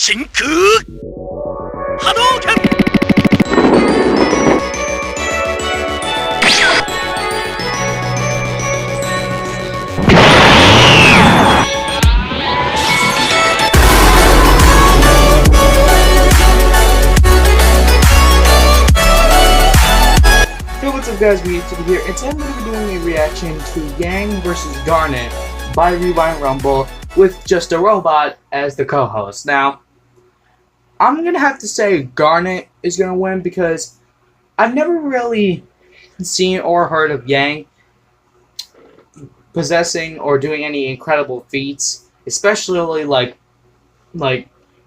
真空波動拳 Hey, what's up guys, we YouTube here, and today I'm going to be doing a reaction to Yang vs. Garnet by RWBY Rumble with Just a Robot as the co-host. Now, I'm going to have to say Garnet is going to win because I've never really seen or heard of Yang possessing or doing any incredible feats, especially like the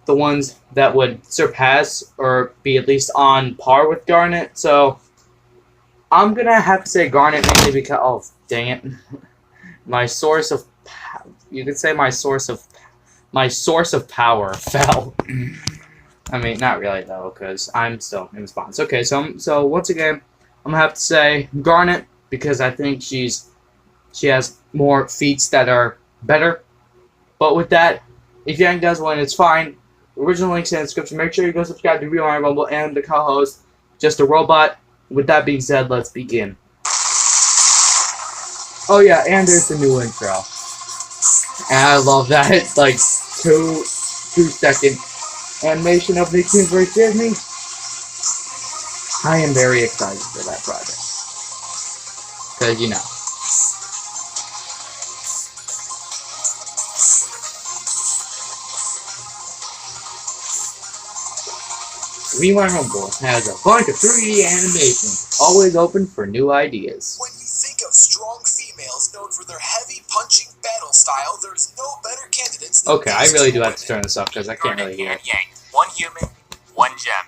ones that would surpass or be at least on par with Garnet. So I'm gonna have to say Garnet mainly because, oh dang it, my source of, you could say my source of power fell. I mean, not really though, because I'm still in response. Okay, so once again, I'm gonna have to say Garnet because I think she has more feats that are better. But with that, if Yang does win, it's fine. Original links in the description. Make sure you go subscribe to RWBY Rumble and the co-host, Just a Robot. With that being said, let's begin. Oh yeah, and there's the new intro. And I love that. It's like 2-second animation of Nicktoons vs. Disney. I am very excited for that project. Because, you know. RWBY Rumble has a bunch of 3D animations, always open for new ideas. When you think of strong females known for their heavy punching battle style, there's no better candidates than Okay, I really do have to turn this up because I can't really hear it. Yang, one human, one gem,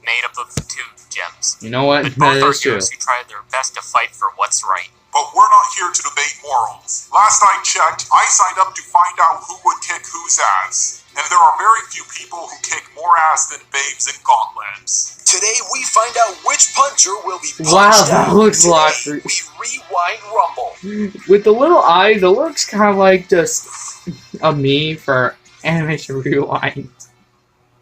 made up of 2 gems. You know what? Both That are is true. heroes who tried their best to fight for what's right. But we're not here to debate morals. Last I checked, I signed up to find out who would kick whose ass. And there are very few people who kick more ass than babes in gauntlets. Today we find out which puncher will be punched Wow, that out. looks a lot. Today, we rewind Rumble. With the little eyes, it looks kind of like just a meme for Animation Rewind.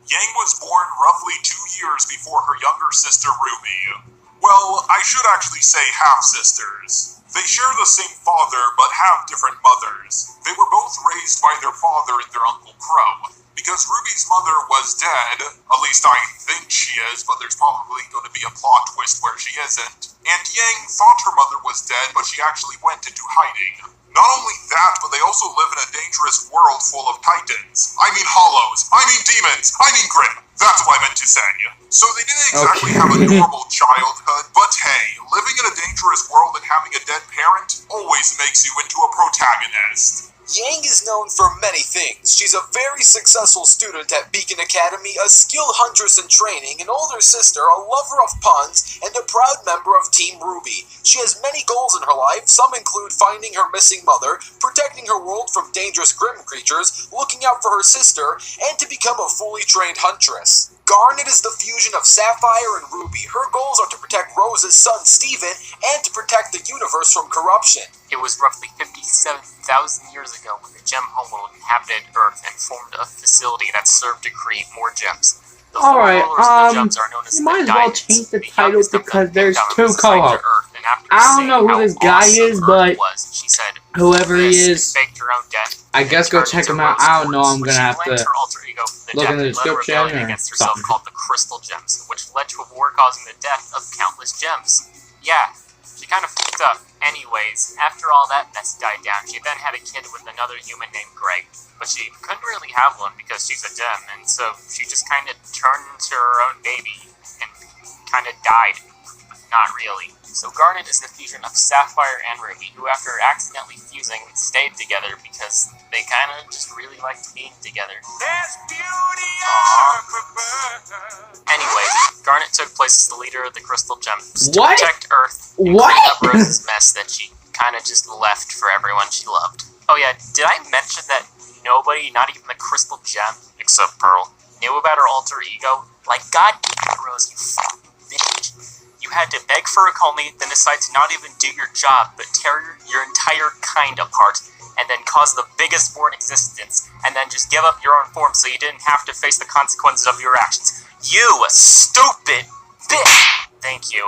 Yang was born roughly 2 years before her younger sister Ruby. Well, I should actually say half-sisters. They share the same father, but have different mothers. They were both raised by their father and their Uncle Crow. Because Ruby's mother was dead, at least I think she is, but there's probably going to be a plot twist where she isn't. And Yang thought her mother was dead, but she actually went into hiding. Not only that, but they also live in a dangerous world full of titans. I mean hollows, I mean demons, I mean grim. That's what I meant to say. So they didn't exactly have a normal childhood, but hey, living in a dangerous world and having a dead parent always makes you into a protagonist. Yang is known for many things. She's a very successful student at Beacon Academy, a skilled huntress in training, an older sister, a lover of puns, and a proud member of Team RWBY. She has many goals in her life. Some include finding her missing mother, protecting her world from dangerous grim creatures, looking out for her sister, and to become a fully trained huntress. Garnet is the fusion of Sapphire and Ruby. Her goals are to protect Rose's son Steven and to protect the universe from corruption. It was roughly 57,000 years ago when the gem homeworld inhabited Earth and formed a facility that served to create more gems. The Alright, rulers of the gems are known as you might as the well Diamonds. change the The title youngest of them because came there's down 2 from the sky to co-hosts. Earth, and after I don't seeing know who how this guy awesome is, Earth but was, she said, whoever he "This," is, faked her own death, I guess go turned check into him out. rose I don't know, I'm quartz, gonna which have linked to her alter ego from the look death in the and led a description rebellion or against herself something. called the Crystal Gems, which led to a war causing the death of countless gems. Yeah, she kind of fucked up. Anyways, after all that mess died down, she then had a kid with another human named Greg. But she couldn't really have one because she's a gem, and so she just kind of turned into her own baby and kind of died. Not really. So Garnet is the fusion of Sapphire and Ruby, who after accidentally fusing, stayed together because they kind of just really liked being together. Anyway, Garnet took place as the leader of the Crystal Gems to What? protect Earth and What? clean up Rose's mess that she kind of just left for everyone she loved. Oh yeah, did I mention that nobody, not even the Crystal Gem, except Pearl, knew about her alter ego? Like, god damn it, Rose, you fucking bitch. You had to beg for a call me, then decide to not even do your job, but tear your entire kind apart. and then cause the biggest war in existence, and then just give up your own form so you didn't have to face the consequences of your actions. You stupid bitch! Thank you.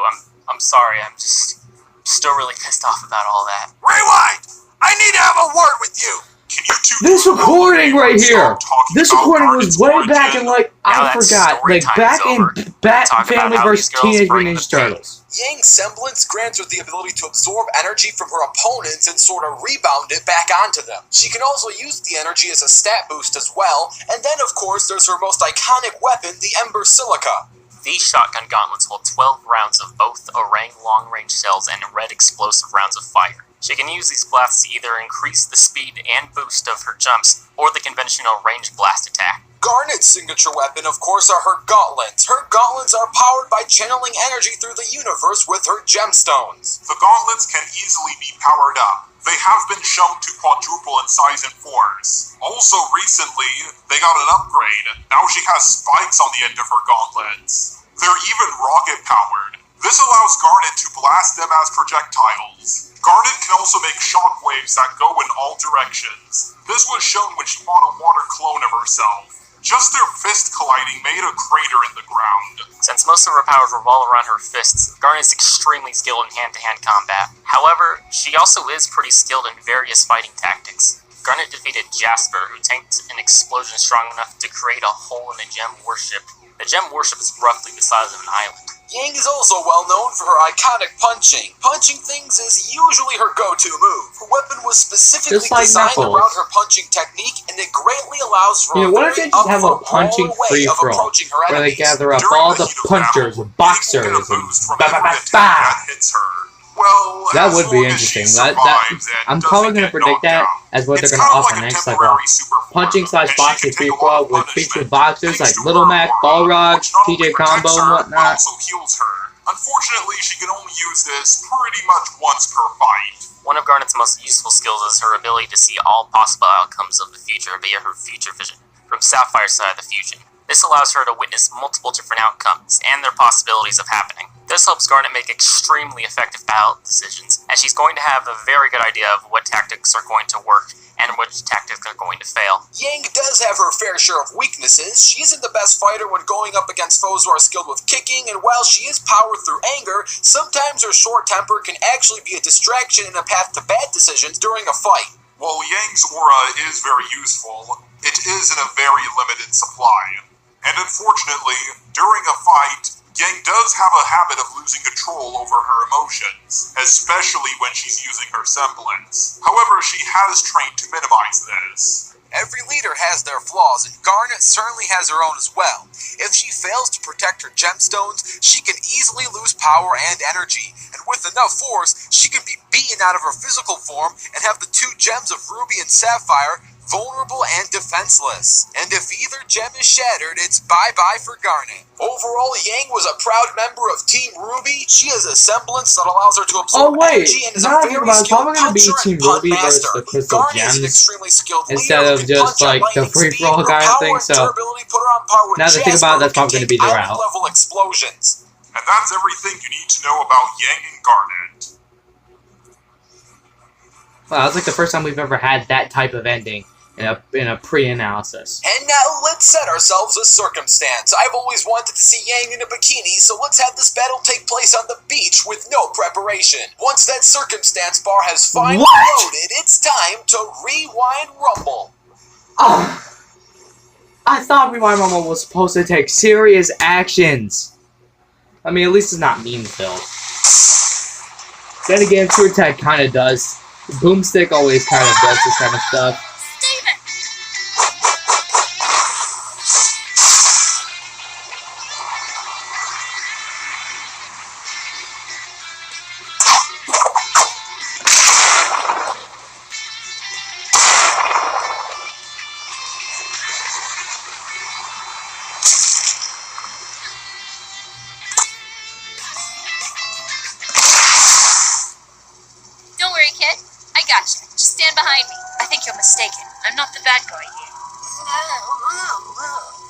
I'm sorry. I'm just still really pissed off about all that. Rewind! I need to have a word with you! Can you two This recording right here. stop talking This about recording was Garnet's way back in origin? I forgot, story time back is in over. Bat Talk about Family how vs. these girls Teenage bring Mutant the Ninja pain. Turtles. Yang's semblance grants her the ability to absorb energy from her opponents and sort of rebound it back onto them. She can also use the energy as a stat boost as well, and then of course there's her most iconic weapon, the Ember Silica. These shotgun gauntlets hold 12 rounds of both Orang long-range shells and red explosive rounds of fire. She can use these blasts to either increase the speed and boost of her jumps, or the conventional range blast attack. Garnet's signature weapon, of course, are her gauntlets. Her gauntlets are powered by channeling energy through the universe with her gemstones. The gauntlets can easily be powered up. They have been shown to quadruple in size and force. Also recently, they got an upgrade. Now she has spikes on the end of her gauntlets. They're even rocket powered. This allows Garnet to blast them as projectiles. Garnet can also make shockwaves that go in all directions. This was shown when she fought a water clone of herself. Just their fist colliding made a crater in the ground. Since most of her powers revolve around her fists, Garnet is extremely skilled in hand-to-hand combat. However, she also is pretty skilled in various fighting tactics. Garnet defeated Jasper, who tanked an explosion strong enough to create a hole in the gem warship. The gem warship is roughly the size of an island. Yang is also well known for her iconic punching. Punching things is usually her go-to move. Her weapon was specifically Just like designed Knuckles. around her punching technique, and it greatly allows for You know, a what if very they just have a upfront punching way of free-for-all, approaching her where they enemies. gather up During all the the heat of punchers battle, and boxers people and get a boost from ba ba every ba attack ba. that hits her. Well, That as would be long as she interesting. survives and I'm probably doesn't gonna get predict knocked that out. as what they're It's gonna kind of offer like a next, like temporary super form, punching / and she boxing can take a lot prequel of with punishment featured boxers like thanks to Little her Mac, aura, Balrog, which not only TJ Combo, protects and her, whatnot. but also heals her. Unfortunately, she can only use this pretty much once per fight. One of Garnet's most useful skills is her ability to see all possible outcomes of the future via her future vision, from Sapphire's side of the fusion. This allows her to witness multiple different outcomes, and their possibilities of happening. This helps Garnet make extremely effective battle decisions, as she's going to have a very good idea of what tactics are going to work, and which tactics are going to fail. Yang does have her fair share of weaknesses. She isn't the best fighter when going up against foes who are skilled with kicking, and while she is powered through anger, sometimes her short temper can actually be a distraction and a path to bad decisions during a fight. While Yang's aura is very useful, it is in a very limited supply. And unfortunately, during a fight, Yang does have a habit of losing control over her emotions, especially when she's using her semblance. However, she has trained to minimize this. Every leader has their flaws, and Garnet certainly has her own as well. If she fails to protect her gemstones, she can easily lose power and energy, and with enough force, she can be beaten out of her physical form and have the two gems of Ruby and Sapphire vulnerable and defenseless. And if either gem is shattered, it's bye-bye for Garnet. Overall, Yang was a proud member of Team RWBY. She has a semblance that allows her to absorb energy and is a very skilled puncher and punt master. Garnet is an extremely skilled instead leader of who can just punch at like the lightning free-for-all speed. Her kind of power thing, and so durability put her on par with now that I think about it, that's Jasper, probably who going to be can the take route. island-level explosions. And that's everything you need to know about Yang and Garnet. Wow, that's like the first time we've ever had that type of ending in a pre-analysis. And now let's set ourselves a circumstance. I've always wanted to see Yang in a bikini, so let's have this battle take place on the beach with no preparation. Once that circumstance bar has finally loaded, it's time to rewind rumble. I thought Rewind Rumble was supposed to take serious actions. I mean, at least it's not meme-filled. Then again, Tour Tag kind of does. Boomstick always kind of does this kind of stuff. Don't worry, kid. I got you. Just stand behind me. I think you're mistaken. I'm not the bad guy here.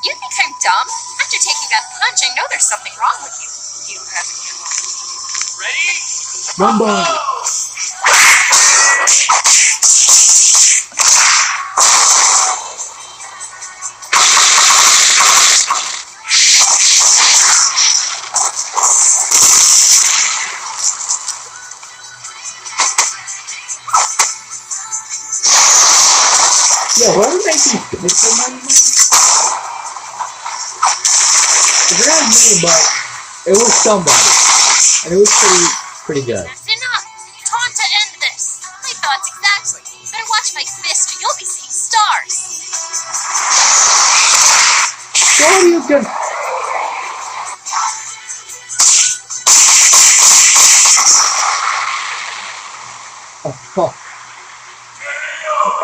You think I'm dumb? After taking that punch, I know there's something wrong with you. You have no Ready? Rumble! Yo, whoever makes these gimmicks for money, man. It's not me, but it was somebody. And it was pretty good. That's enough. Time to end this. My thoughts exactly. Better watch my fist or you'll be seeing stars. What are you gonna... Oh.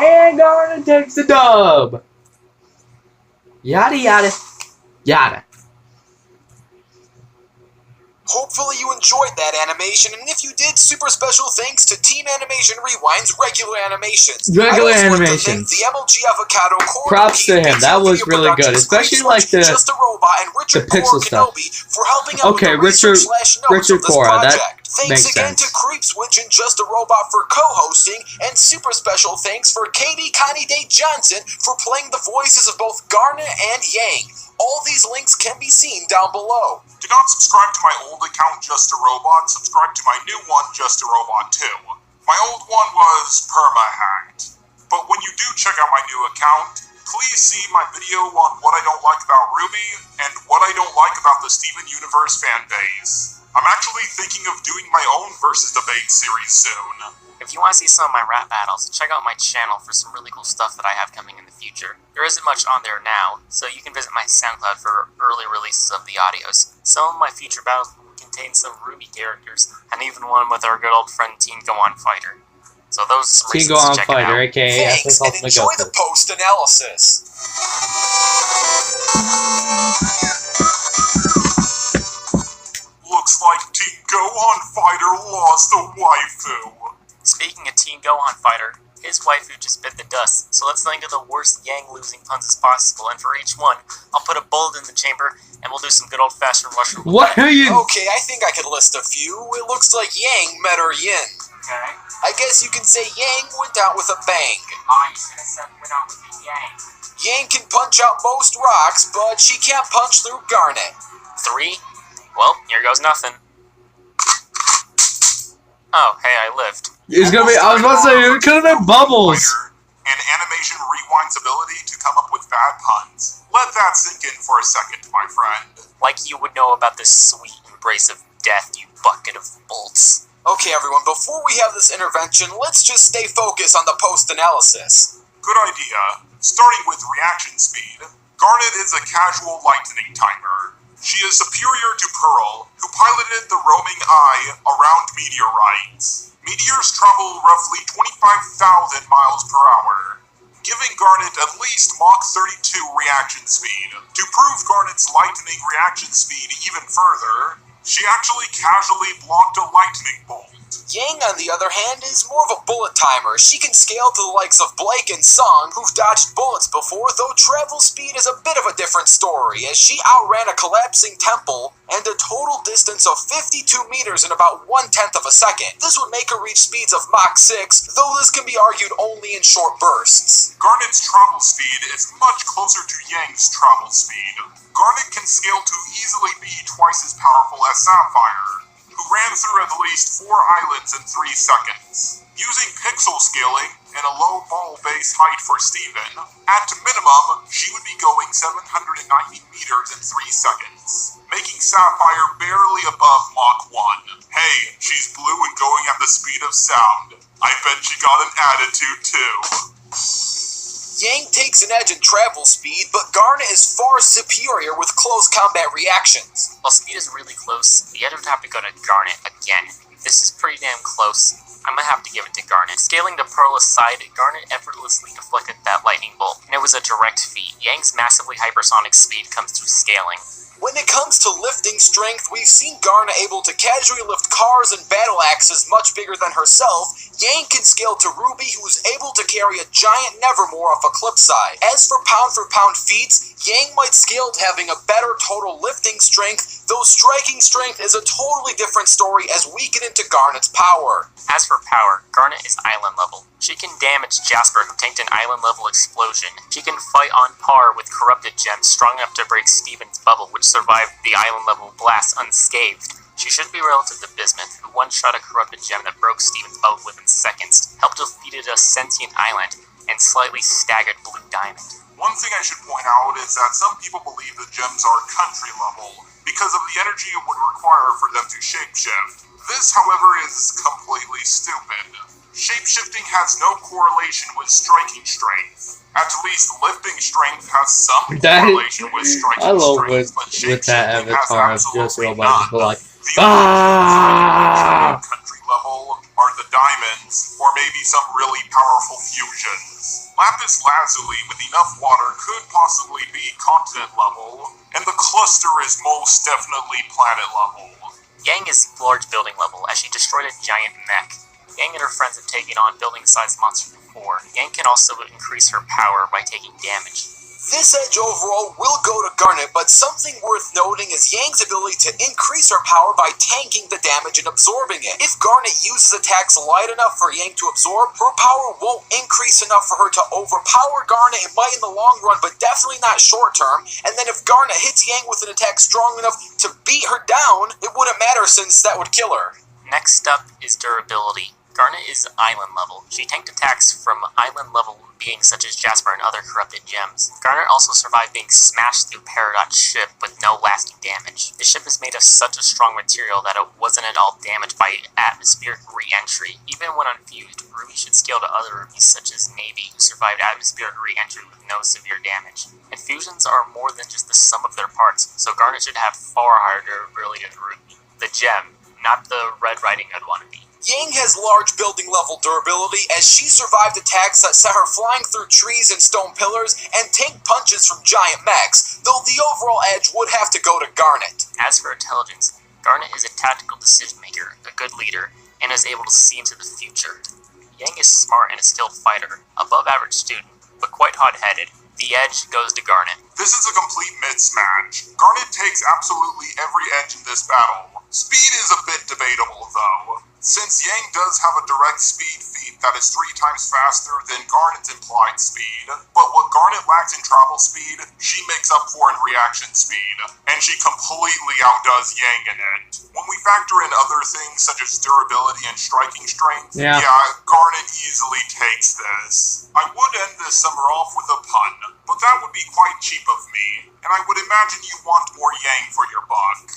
And Garnet takes the dub. Yada yada yada. Hopefully you enjoyed that animation, and if you did, super special thanks to Team Animation Rewind's regular animations. Regular I'd also like to animations. thank the MLG Avocado Core Props to him. That was Video really good, Productions, especially Chris like the Just a Robot and Richard pixel Core stuff. Kenobi for helping out Okay, with the Richard research/notes of this Cora, that project. Thanks makes again sense. to Creepswitch and Just a Robot for co-hosting, and super special thanks for Katie Connie Day Johnson for playing the voices of both Garnet and Yang. All these links can be seen down below. Do not subscribe to my old account, Just a Robot. Subscribe to my new one, Just a Robot 2. My old one was perma-hacked. But when you do check out my new account, please see my video on what I don't like about RWBY and what I don't like about the Steven Universe fanbase. I'm actually thinking of doing my own versus debate series soon. If you want to see some of my rap battles, check out my channel for some really cool stuff that I have coming in the future. There isn't much on there now, so you can visit my SoundCloud for early releases of the audios. Some of my future battles will contain some RWBY characters, and even one with our good old friend Teen Go On Fighter. So those are some Teen reasons Go On to check it Fighter, out. aka Thanks, and enjoy the post-analysis. Looks like Team Go On Fighter lost a waifu. Speaking of Teen Gohan Fighter, his waifu just bit the dust, so let's think of the worst Yang losing puns as possible, and for each one, I'll put a bullet in the chamber, and we'll do some good old-fashioned Russian roulette. What are you? Okay, I think I could list a few. It looks like Yang met her Yin. Okay. I guess you can say Yang went out with a bang. I should have said went out with the Yang. Yang can punch out most rocks, but she can't punch through Garnet. 3? Well, here goes nothing. Oh, hey, I lived. It's gonna be. I was about to say it could have been Bubbles. And Animation Rewind's ability to come up with bad puns. Let that sink in for a second, my friend. Like you would know about this sweet embrace of death, you bucket of bolts. Okay, everyone, before we have this intervention, let's just stay focused on the post-analysis. Good idea. Starting with reaction speed, Garnet is a casual lightning timer. She is superior to Pearl, who piloted the roaming eye around meteorites. Meteors travel roughly 25,000 miles per hour, giving Garnet at least Mach 32 reaction speed. To prove Garnet's lightning reaction speed even further, she actually casually blocked a lightning bolt. Yang, on the other hand, is more of a bullet timer. She can scale to the likes of Blake and Sung, who've dodged bullets before, though travel speed is a bit of a different story, as she outran a collapsing temple and a total distance of 52 meters in about 1/10 of a second. This would make her reach speeds of Mach 6, though this can be argued only in short bursts. Garnet's travel speed is much closer to Yang's travel speed. Garnet can scale to easily be twice as powerful as Sapphire, who ran through at least 4 islands in 3 seconds. Using pixel scaling and a low ball base height for Steven, at minimum, she would be going 790 meters in 3 seconds, making Sapphire barely above Mach 1. Hey, she's blue and going at the speed of sound. I bet she got an attitude too. Yang takes an edge in travel speed, but Garnet is far superior with close combat reactions. While speed is really close, the edge would have to go to Garnet again. This is pretty damn close. I'm gonna have to give it to Garnet. Scaling to Pearl aside, Garnet effortlessly deflected that lightning bolt, and it was a direct feat. Yang's massively hypersonic speed comes through scaling. When it comes to lifting strength, we've seen Garnet able to casually lift cars and battle axes much bigger than herself. Yang can scale to RWBY, who is able to carry a giant Nevermore off a cliffside. As for pound feats, Yang might scale to having a better total lifting strength, though striking strength is a totally different story as we get into Garnet's power. As for power, Garnet is island level. She can damage Jasper, who tanked an island level explosion. She can fight on par with corrupted gems strong enough to break Steven's bubble, which survived the island level blast unscathed. She should be relative to Bismuth, who one-shot a corrupted gem that broke Steven's bubble within seconds, helped defeat a sentient island, and slightly staggered blue diamond. One thing I should point out is that some people believe the gems are country level because of the energy it would require for them to shapeshift. This, however, is completely stupid. Shapeshifting has no correlation with striking strength. At least lifting strength has some correlation with striking strength, but shapeshifting has absolutely none. The only country level are the diamonds, or maybe some really powerful fusions. Lapis lazuli with enough water could possibly be continent level, and the cluster is most definitely planet level. Yang is large building level, as she destroyed a giant mech. Yang and her friends have taken on building-sized monsters before. Yang can also increase her power by taking damage. This edge overall will go to Garnet, but something worth noting is Yang's ability to increase her power by tanking the damage and absorbing it. If Garnet uses attacks light enough for Yang to absorb, her power won't increase enough for her to overpower Garnet. It might in the long run, but definitely not short term. And then if Garnet hits Yang with an attack strong enough to beat her down, it wouldn't matter since that would kill her. Next up is durability. Garnet is island level. She tanked attacks from island level beings such as Jasper and other corrupted gems. Garnet also survived being smashed through Paradox's ship with no lasting damage. The ship is made of such a strong material that it wasn't at all damaged by atmospheric re-entry. Even when unfused, RWBY should scale to other RWBYs such as Navy, who survived atmospheric re-entry with no severe damage. And fusions are more than just the sum of their parts, so Garnet should have far higher durability than RWBY. The gem, not the Red Riding Hood wannabe. Yang has large building level durability as she survived attacks that set her flying through trees and stone pillars and tanked punches from giant mechs, though the overall edge would have to go to Garnet. As for intelligence, Garnet is a tactical decision maker, a good leader, and is able to see into the future. Yang is smart and a skilled fighter, above average student, but quite hot-headed. The edge goes to Garnet. This is a complete mismatch. Garnet takes absolutely every edge in this battle. Speed is a bit debatable, though, since Yang does have a direct speed feat that is 3 times faster than Garnet's implied speed, but what Garnet lacks in travel speed, she makes up for in reaction speed, and she completely outdoes Yang in it. When we factor in other things such as durability and striking strength, yeah, Garnet easily takes this. I would end this summer off with a pun, but that would be quite cheap of me, and I would imagine you want more Yang for your buck.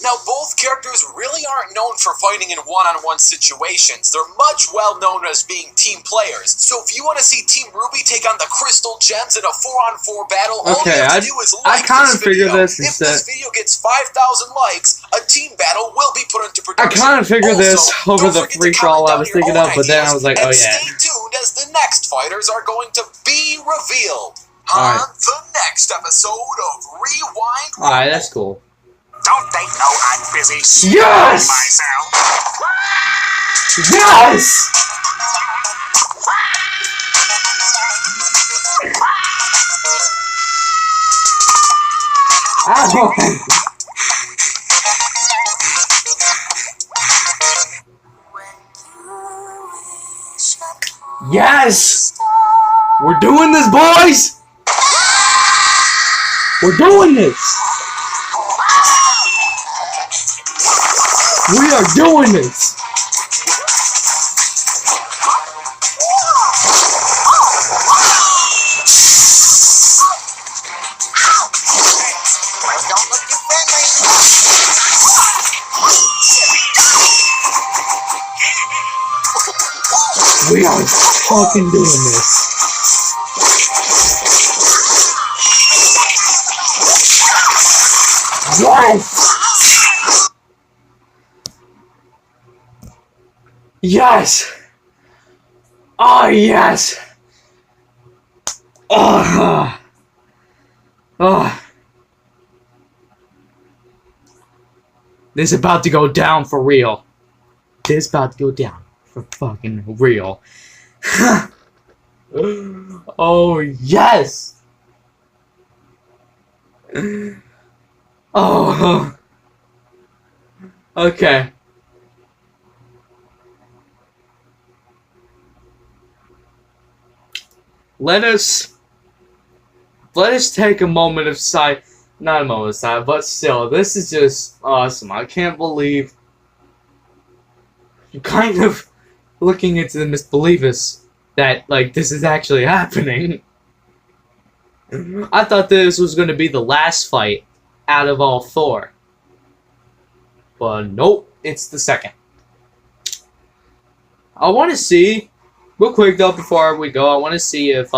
Now, both characters really aren't known for fighting in one-on-one situations. They're much well known as being team players. So if you want to see Team RWBY take on the Crystal Gems in a 4-on-4 battle, all you have to do is like this video. If this video gets 5,000 likes, a team battle will be put into production. I kind of figured this over the free-for-all I was thinking of, but then I was like, oh yeah. Stay tuned as the next fighters are going to be revealed on the next episode of Rewind. Alright, that's cool. Don't they know I'm busy yes! myself? Yes! Ow! Yes! We're doing this, boys! We're doing this! We are doing this! Don't look too friendly. We are fucking doing this. Yes! Yes! Oh, yes! Oh! Oh! This is about to go down for real. This is about to go down for fucking real. Oh, yes! Oh! Okay. Let us take a moment of silence. Not a moment of silence, but still, this is just awesome. I can't believe I'm kind of looking into the misbelievers that, like, this is actually happening. I thought this was going to be the last fight out of all 4. But nope, it's the second. I want to see, real quick though, before we go, I want to see if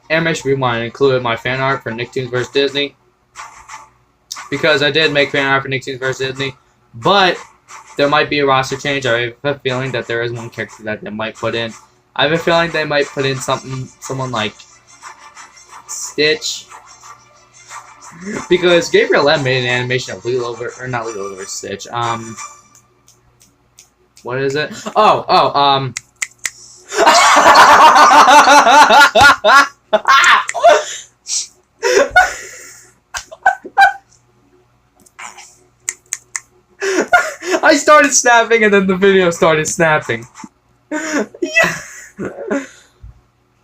Animation Rewind included my fan art for Nicktoons vs. Disney. Because I did make fan art for Nicktoons vs. Disney, but there might be a roster change. I have a feeling that there is one character that they might put in. I have a feeling they might put in someone like Stitch. Because Gabriel M made an animation of Lilo or not Lilo vs. Stitch. What is it? I started snapping and then the video started snapping. Yeah.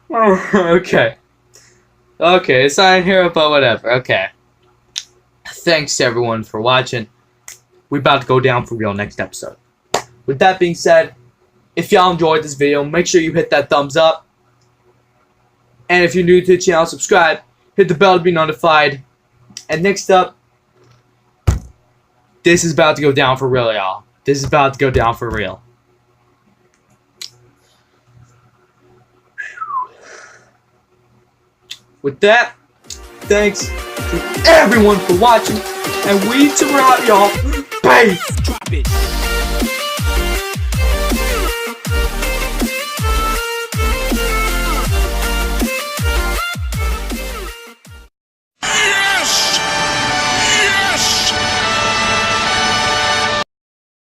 Okay. Okay, it's not in here, but whatever. Okay. Thanks to everyone for watching. We're about to go down for real next episode. With that being said, if y'all enjoyed this video, make sure you hit that thumbs up. And if you're new to the channel, subscribe. Hit the bell to be notified. And next up, this is about to go down for real, y'all. This is about to go down for real. With that, thanks to everyone for watching. And we to out, y'all. Bye.